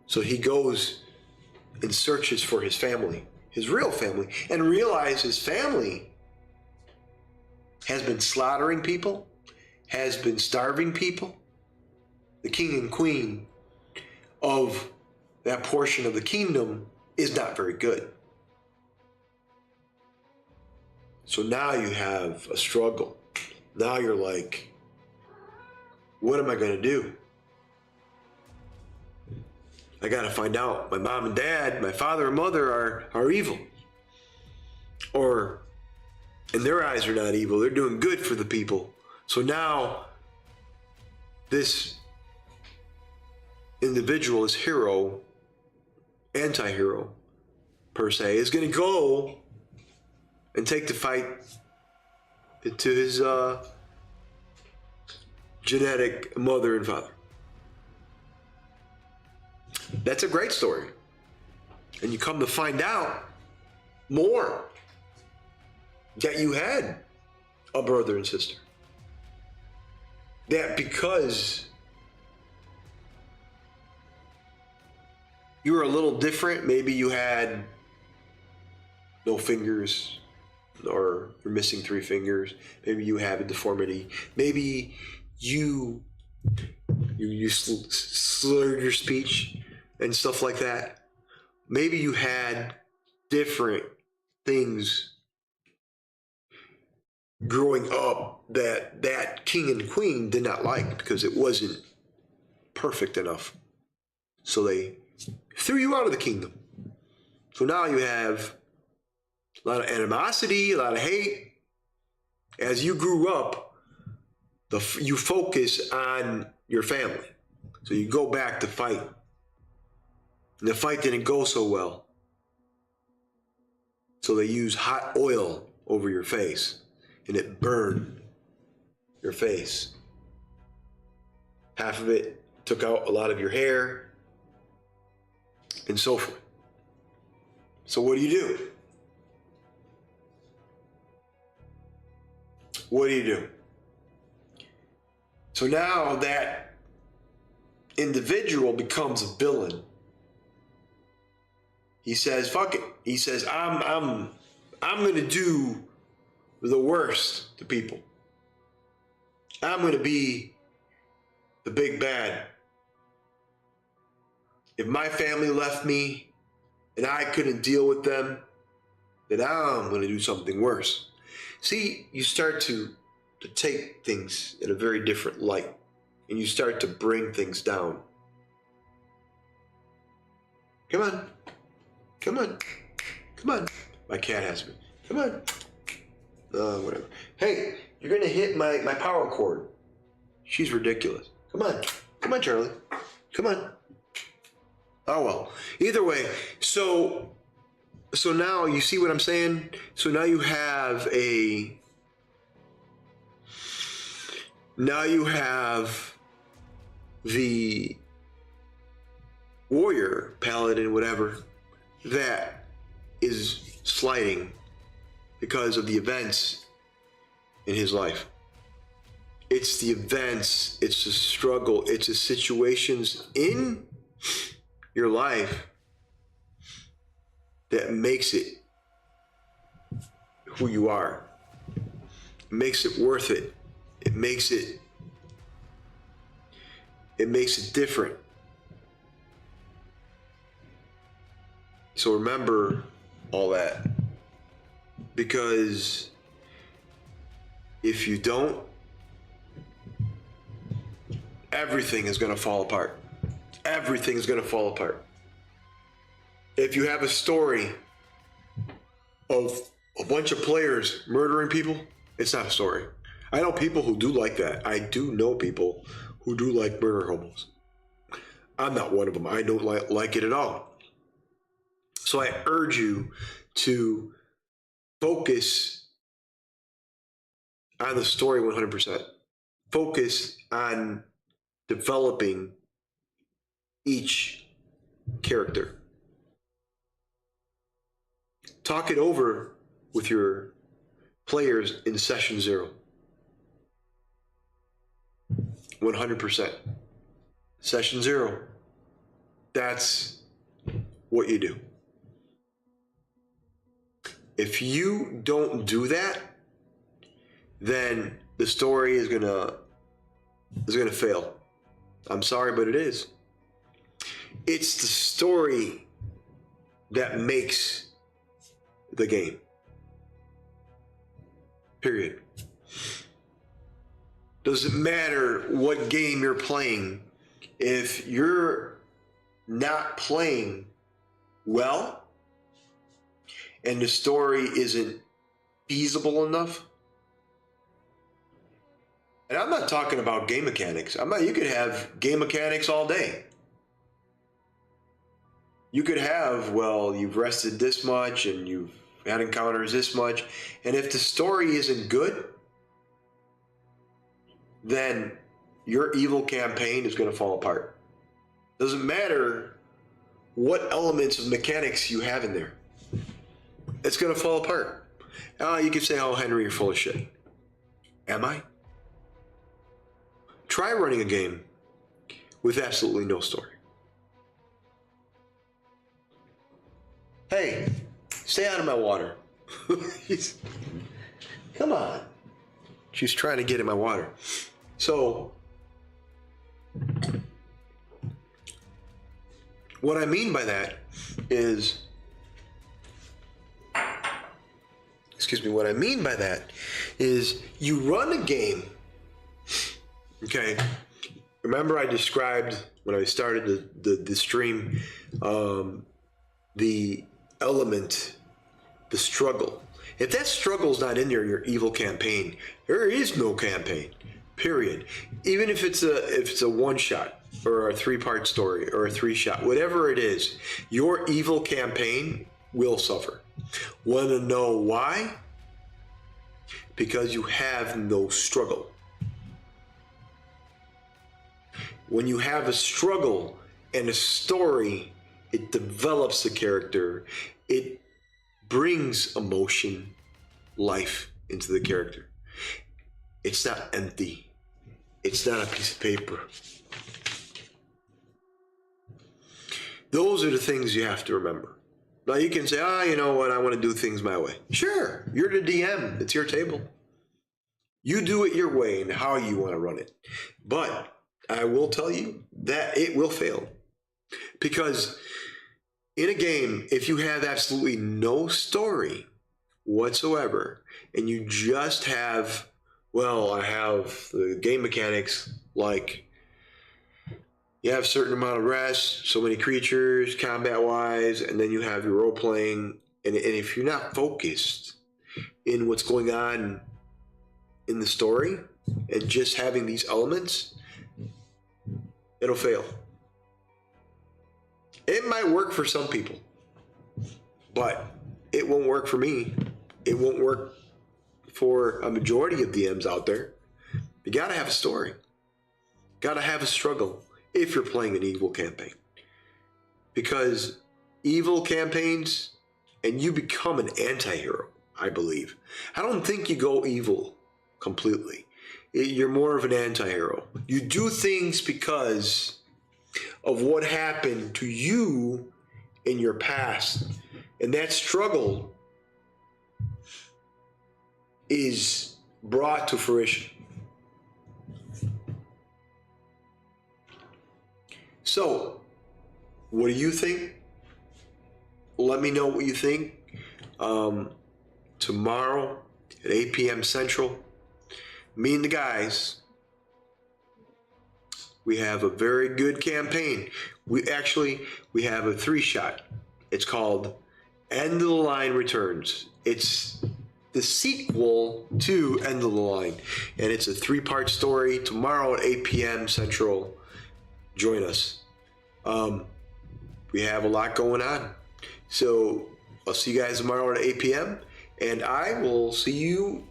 So he goes and searches for his family. his real family, and realize his family has been slaughtering people, has been starving people. The king and queen of that portion of the kingdom is not very good. So now you have a struggle. Now you're like, what am I going to do? I got to find out. My mom and dad, my father and mother are evil. Or in their eyes are not evil. They're doing good for the people. So now this individual, this hero, anti-hero per se, is going to go and take the fight to his genetic mother and father. That's a great story. And you come to find out more that you had a brother and sister. That because you were a little different, maybe you had no fingers, or you're missing 3 fingers, maybe you have a deformity, maybe you slurred your speech and stuff like that. Maybe you had different things growing up that king and queen did not like because it wasn't perfect enough. So they threw you out of the kingdom. So now you have a lot of animosity, a lot of hate. As you grew up, you focus on your family. So you go back to fight. And the fight didn't go so well. So they used hot oil over your face, and it burned your face. Half of it took out a lot of your hair, and so forth. So what do you do? What do you do? So now that individual becomes a villain. He says, fuck it. He says, I'm going to do the worst to people. I'm going to be the big bad. If my family left me and I couldn't deal with them, then I'm going to do something worse. See, you start to take things in a very different light, and you start to bring things down. Come on. Come on. Come on. My cat has me. Come on. Whatever. Hey, you're going to hit my power cord. She's ridiculous. Come on. Come on, Charlie. Come on. Oh, well. Either way, so now you see what I'm saying? So now you have the warrior, paladin, whatever, that is sliding because of the events in his life. It's the events, it's the struggle, it's the situations in your life that makes it who you are. It makes it worth it. It makes it different. So remember all that, because if you don't, everything is going to fall apart. Everything is going to fall apart. If you have a story of a bunch of players murdering people, it's not a story. I know people who do like that. I do know people who do like murder hobos. I'm not one of them. I don't like it at all. So I urge you to focus on the story 100%. Focus on developing each character. Talk it over with your players in session 0. 100%. Session 0. That's what you do. If you don't do that, then the story is gonna fail. I'm sorry, but it is. It's the story that makes the game. Period. Doesn't matter what game you're playing. If you're not playing well and the story isn't feasible enough, and I'm not talking about game mechanics. You could have game mechanics all day. You could have, well, you've rested this much and you've had encounters this much. And if the story isn't good, then your evil campaign is going to fall apart. Doesn't matter what elements of mechanics you have in there. It's going to fall apart. You could say, oh, Henry, you're full of shit. Am I? Try running a game with absolutely no story. Hey, stay out of my water. Come on. She's trying to get in my water. So, what I mean by that is, what I mean by that is you run a game, okay? Remember I described when I started the stream, the element, the struggle. If that struggle's not in there, your evil campaign, there is no campaign, period. Even if it's a one shot or a 3-part story or a 3-shot, whatever it is, your evil campaign will suffer. Want to know why? Because you have no struggle. When you have a struggle and a story, it develops the character. It brings emotion, life into the character. It's not empty. It's not a piece of paper. Those are the things you have to remember. Now you can say, you know what, I want to do things my way. Sure, you're the DM. It's your table. You do it your way and how you want to run it. But I will tell you that it will fail. Because in a game, if you have absolutely no story whatsoever, and you just have, I have the game mechanics, like you have a certain amount of rest, so many creatures, combat-wise, and then you have your role-playing, and if you're not focused in what's going on in the story, and just having these elements, it'll fail. It might work for some people, but it won't work for me. It won't work for a majority of DMs out there. You gotta have a story. Gotta have a struggle if you're playing an evil campaign. Because evil campaigns, and you become an antihero, I believe. I don't think you go evil completely. You're more of an antihero. You do things because of what happened to you in your past. And that struggle is brought to fruition. So, what do you think? Let me know what you think. Tomorrow at 8 p.m. Central, me and the guys, we have a very good campaign. We have a 3-shot. It's called End of the Line Returns. It's the sequel to End of the Line. And it's a 3-part story. Tomorrow at 8 p.m. Central, join us. We have a lot going on. So I'll see you guys tomorrow at 8 p.m. And I will see you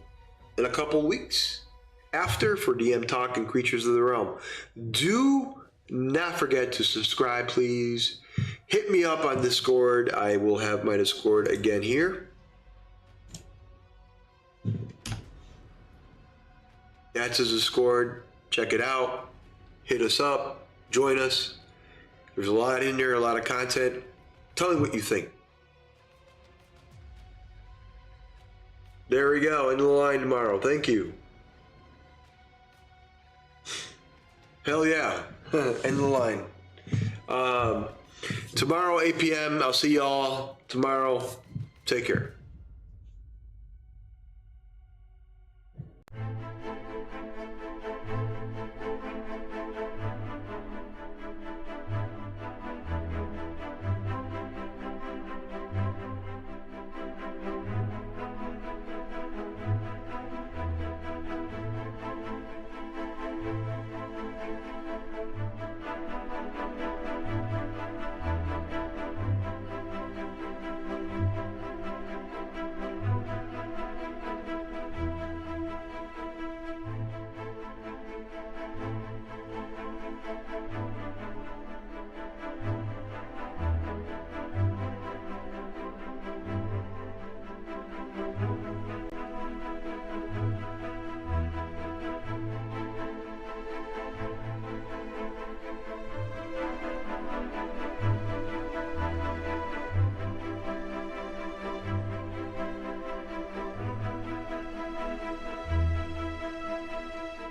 in a couple weeks after for DM Talk and Creatures of the Realm. Do not forget to subscribe, please. Hit me up on Discord. I will have my Discord again here. That's a Discord. Check it out. Hit us up. Join us. There's a lot in there, a lot of content. Tell me what you think. There we go. End of the line tomorrow. Thank you. Hell yeah. End of the line. Tomorrow, 8 p.m. I'll see y'all tomorrow. Take care.